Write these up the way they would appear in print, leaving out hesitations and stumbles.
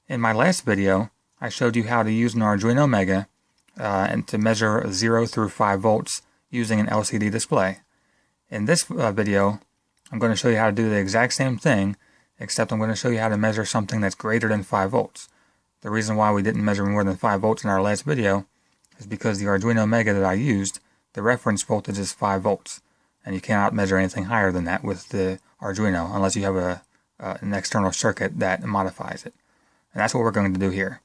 In my last video, I showed you how to use an Arduino Mega and to measure 0 through 5 volts using an LCD display. In this video, I'm going to show you how to do the exact same thing, except I'm going to show you how to measure something that's greater than 5 volts. The reason why we didn't measure more than 5 volts in our last video is because the Arduino Mega that I used, the reference voltage is 5 volts, and you cannot measure anything higher than that with the Arduino unless you have an external circuit that modifies it. And that's what we're going to do here.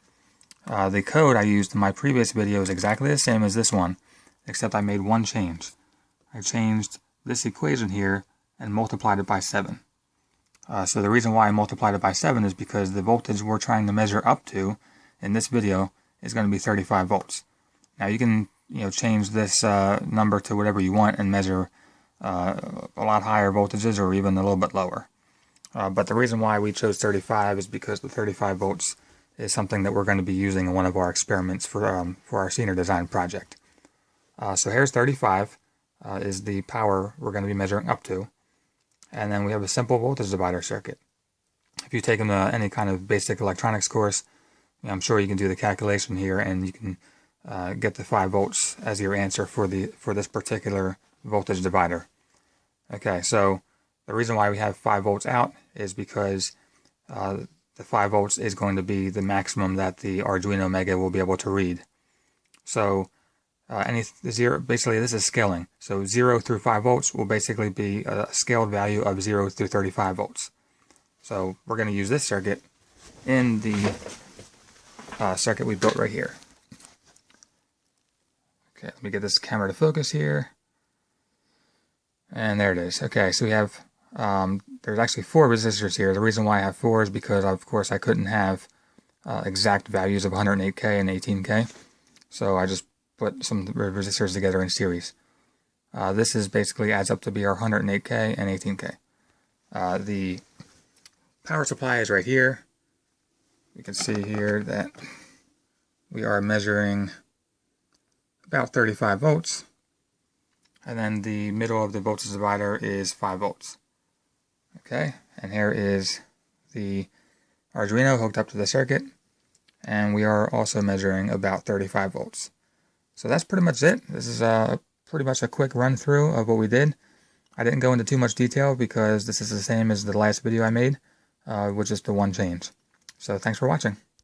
The code I used in my previous video is exactly the same as this one, except I made one change. I changed this equation here and multiplied it by 7. So the reason why I multiplied it by 7 is because the voltage we're trying to measure up to in this video is going to be 35 volts. Now you can change this number to whatever you want and measure a lot higher voltages or even a little bit lower. But the reason why we chose 35 is because the 35 volts is something that we're going to be using in one of our experiments for our senior design project. So here's 35 is the power we're going to be measuring up to. And then we have a simple voltage divider circuit. If you've taken any kind of basic electronics course, I'm sure you can do the calculation here and you can get the 5 volts as your answer for this particular voltage divider. Okay, so the reason why we have 5 volts out is because the 5 volts is going to be the maximum that the Arduino Mega will be able to read. So basically this is scaling. So 0 through 5 volts will basically be a scaled value of 0 through 35 volts. So we're going to use this circuit in the circuit we built right here. Okay, let me get this camera to focus here. And there it is. Okay, so we have there's actually 4 resistors here. The reason why I have 4 is because, of course, I couldn't have exact values of 108K and 18K. So I just put some resistors together in series. This is basically adds up to be our 108K and 18K. The power supply is right here. You can see here that we are measuring about 35 volts. And then the middle of the voltage divider is 5 volts. Okay, and here is the Arduino hooked up to the circuit, and we are also measuring about 35 volts. So that's pretty much it. This is pretty much a quick run through of what we did. I didn't go into too much detail because this is the same as the last video I made, with just the one change. So thanks for watching.